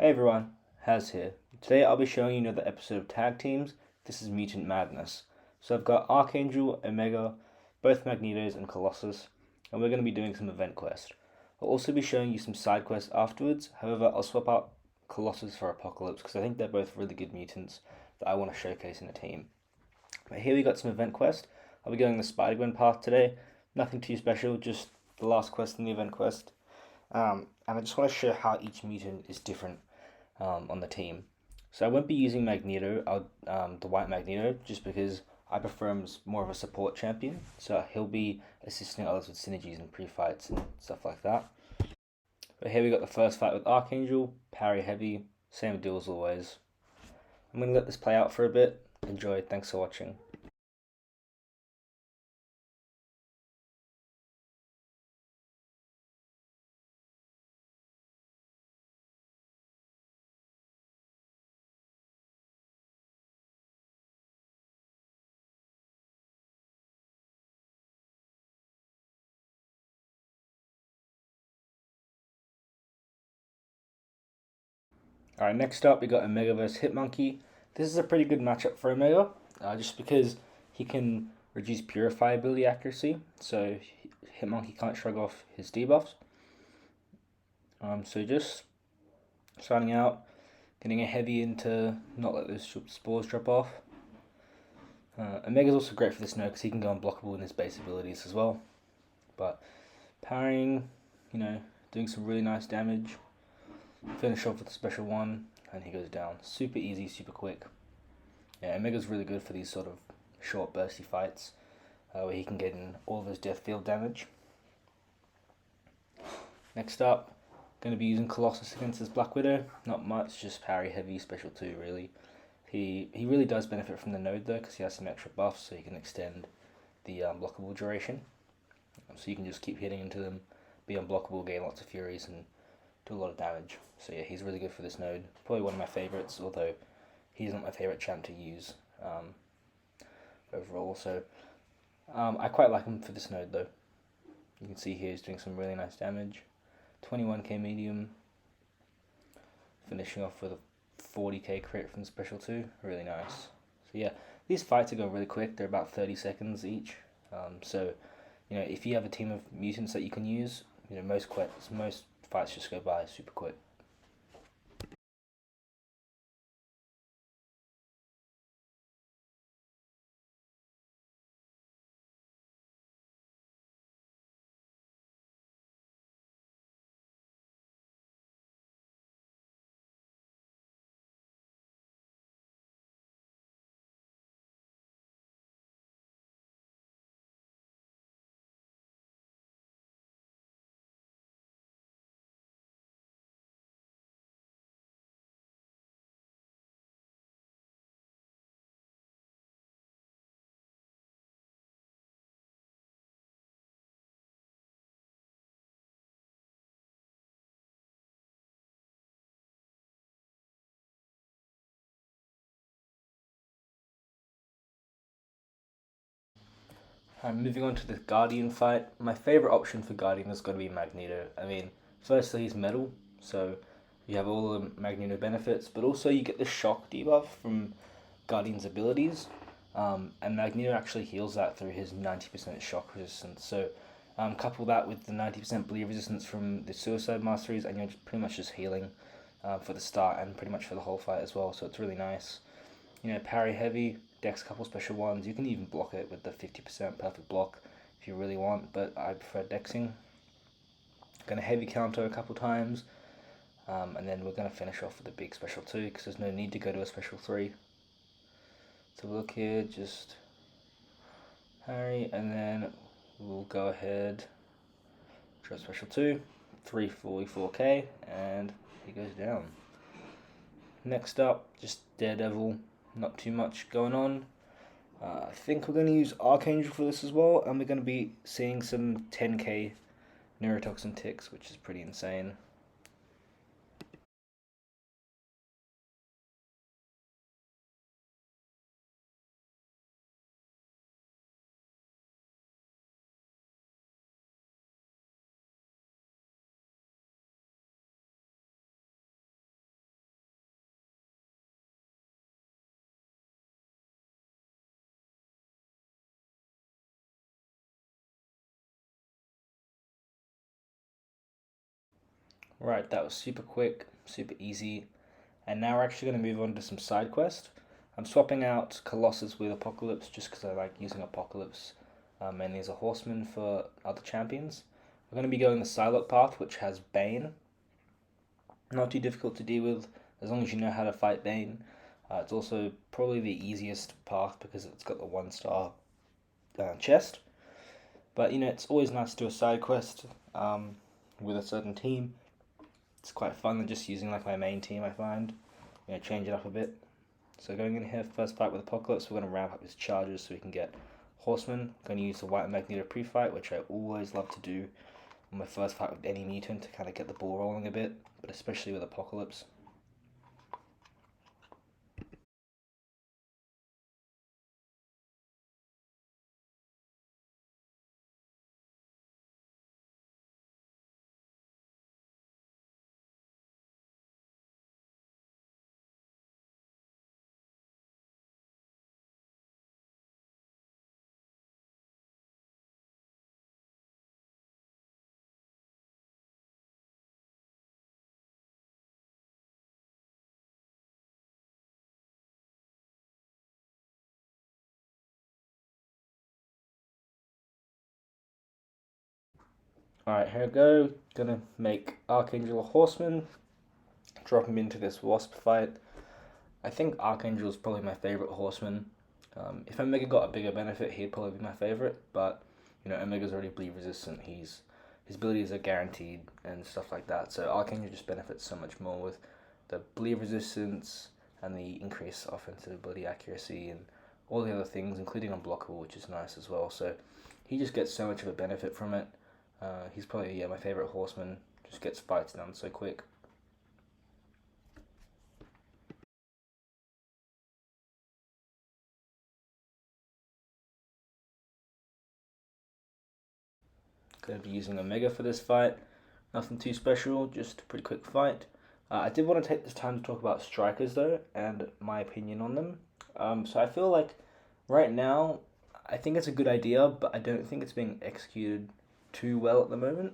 Hey everyone, Haz here. Today I'll be showing you another episode of Tag Teams. This is Mutant Madness. So I've got Archangel, Omega, both Magnetos, and Colossus, and we're going to be doing some event quest. I'll also be showing you some side quests afterwards. However, I'll swap out Colossus for Apocalypse because I think they're both really good mutants that I want to showcase in a team. But here we got some event quest. I'll be going the Spider-Gwen path today. Nothing too special, just the last quest in the event quest. And I just want to show how each mutant is different on the team. So I won't be using Magneto, the white Magneto, just because I prefer him as more of a support champion. So he'll be assisting others with synergies and pre-fights and stuff like that. But here we got the first fight with Archangel, parry heavy, same deal as always. I'm going to let this play out for a bit. Enjoy, thanks for watching. Alright, next up we got Omega vs Hitmonkey. This is a pretty good matchup for Omega, just because he can reduce Purify ability accuracy, so Hitmonkey can't shrug off his debuffs. So just starting out, getting a heavy in to not let those spores drop off. Omega's also great for this node because he can go unblockable in his base abilities as well. But parrying, doing some really nice damage. Finish off with a special one, and he goes down. Super easy, super quick. Yeah, Omega's really good for these sort of short, bursty fights where he can get in all of his death field damage. Next up, going to be using Colossus against his Black Widow. Not much, just parry heavy, special 2 really. He really does benefit from the node though, because he has some extra buffs, so he can extend the unblockable duration. So you can just keep hitting into them, be unblockable, gain lots of furies, and do a lot of damage. So yeah, he's really good for this node. Probably one of my favorites, although he's not my favorite champ to use overall. So I quite like him for this node though. You can see here he's doing some really nice damage. 21k medium, finishing off with a 40k crit from special 2. Really nice. So yeah, these fights are going really quick. They're about 30 seconds each. So if you have a team of mutants that you can use, most fights just go by super quick. Moving on to the Guardian fight. My favorite option for Guardian is going to be Magneto. I mean, firstly, he's metal, so you have all the Magneto benefits, but also you get the shock debuff from Guardian's abilities, and Magneto actually heals that through his 90% shock resistance. So couple that with the 90% bleed resistance from the Suicide Masteries, and you're pretty much just healing for the start and pretty much for the whole fight as well. So it's really nice. Parry heavy, dex couple special ones. You can even block it with the 50% perfect block if you really want, but I prefer dexing. Gonna heavy counter a couple times, and then we're gonna finish off with a big special 2 because there's no need to go to a special 3. So look here, just parry, and then we'll go ahead, draw special 2, 344k, and he goes down. Next up, just Daredevil. Not too much going on. I think we're going to use Archangel for this as well, and we're going to be seeing some 10k neurotoxin ticks, which is pretty insane. Right, that was super quick, super easy. And now we're actually going to move on to some side quest. I'm swapping out Colossus with Apocalypse just because I like using Apocalypse mainly as a horseman for other champions. We're going to be going the Psylocke path, which has Bane. Not too difficult to deal with as long as you know how to fight Bane. It's also probably the easiest path because it's got the 1-star chest. But it's always nice to do a side quest with a certain team. It's quite fun than just using like my main team, I find. Change it up a bit. So going in here, first fight with Apocalypse, we're going to ramp up his charges so we can get Horseman. I'm going to use the White Magneto pre-fight, which I always love to do on my first fight with any mutant to kind of get the ball rolling a bit, but especially with Apocalypse. Alright, here we go. Gonna make Archangel a Horseman, drop him into this Wasp fight. I think Archangel is probably my favorite horseman. If Omega got a bigger benefit, he'd probably be my favorite, but Omega's already bleed resistant. His abilities are guaranteed and stuff like that. So Archangel just benefits so much more with the bleed resistance and the increased offensive ability accuracy and all the other things, including unblockable, which is nice as well. So he just gets so much of a benefit from it. He's probably my favorite horseman. Just gets fights done so quick. Going to be using Omega for this fight. Nothing too special, just a pretty quick fight. I did want to take this time to talk about strikers though, and my opinion on them. So I feel like right now, I think it's a good idea, but I don't think it's being executed too well at the moment.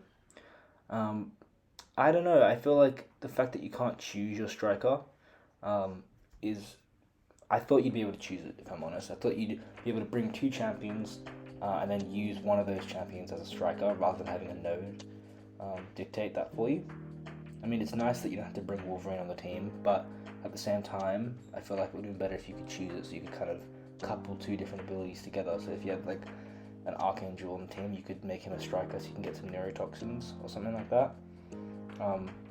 I don't know. I feel like the fact that you can't choose your striker is. I thought you'd be able to choose it, if I'm honest. I thought you'd be able to bring two champions and then use one of those champions as a striker rather than having a node dictate that for you. I mean, it's nice that you don't have to bring Wolverine on the team, but at the same time, I feel like it would have been better if you could choose it so you could kind of couple two different abilities together. So if you had like an Archangel on the team, you could make him a striker so you can get some neurotoxins or something like that.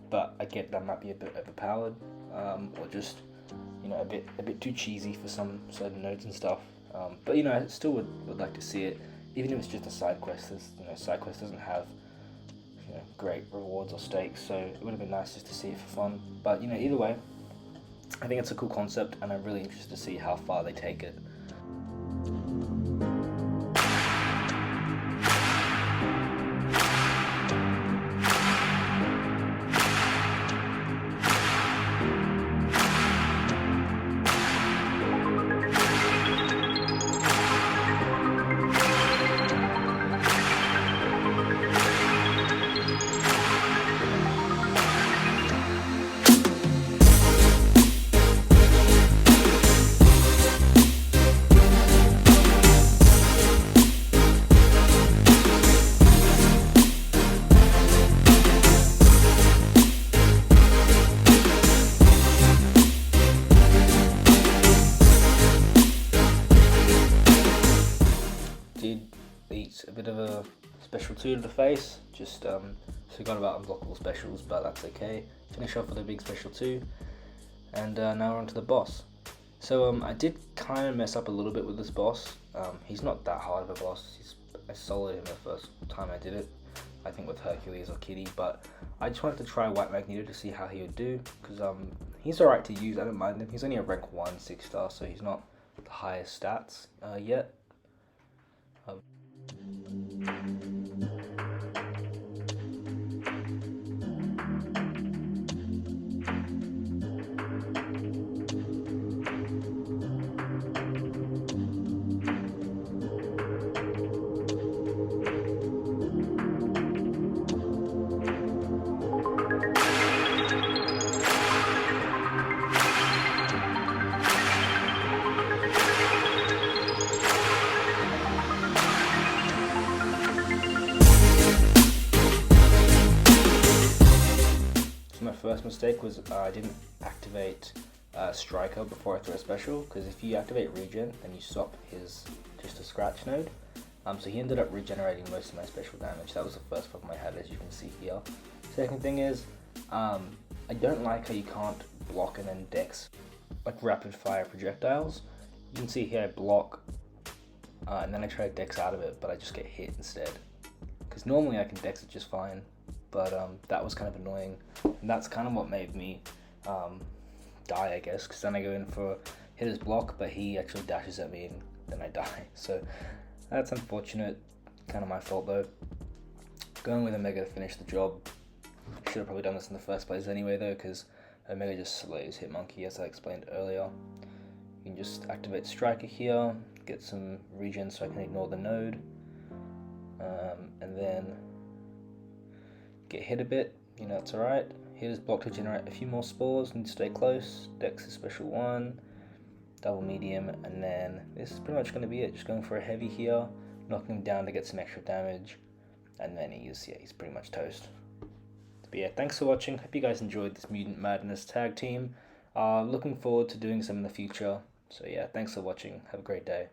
But I get that might be a bit overpowered, or just a bit too cheesy for some certain nodes and stuff. But I still would like to see it, even if it's just a side quest. Side quest doesn't have great rewards or stakes, so it would have been nice just to see it for fun. But either way, I think it's a cool concept, and I'm really interested to see how far they take it. Did eat a bit of a special 2 to the face, just forgot about unblockable specials, but that's okay. Finish off with a big special 2, and now we're on to the boss. So I did kind of mess up a little bit with this boss. He's not that hard of a boss. I soloed him the first time I did it, I think with Hercules or Kitty, but I just wanted to try White Magneto to see how he would do, because he's alright to use. I don't mind him. He's only a rank 1 6-star, so he's not the highest stats yet. mistake was I didn't activate Striker before I threw a special, because if you activate Regen, then you swap his just a scratch node. So he ended up regenerating most of my special damage. That was the first problem I had, as you can see here. Second thing is, I don't like how you can't block and then dex like rapid fire projectiles. You can see here I block and then I try to dex out of it, but I just get hit instead. Because normally I can dex it just fine, but that was kind of annoying. And that's kind of what made me die, I guess, because then I go in for hit his block, but he actually dashes at me and then I die. So that's unfortunate, kind of my fault though. Going with Omega to finish the job. Should have probably done this in the first place anyway though, because Omega just slays Hitmonkey, as I explained earlier. You can just activate Striker here, get some regen so I can ignore the node, and then get hit a bit, you know, it's alright. Hit his block to generate a few more spores and stay close. Dex is special 1, double medium, and then this is pretty much going to be it. Just going for a heavy here, knocking him down to get some extra damage, and then he's pretty much toast. But yeah, thanks for watching. Hope you guys enjoyed this Mutant Madness tag team. Looking forward to doing some in the future. So yeah, thanks for watching. Have a great day.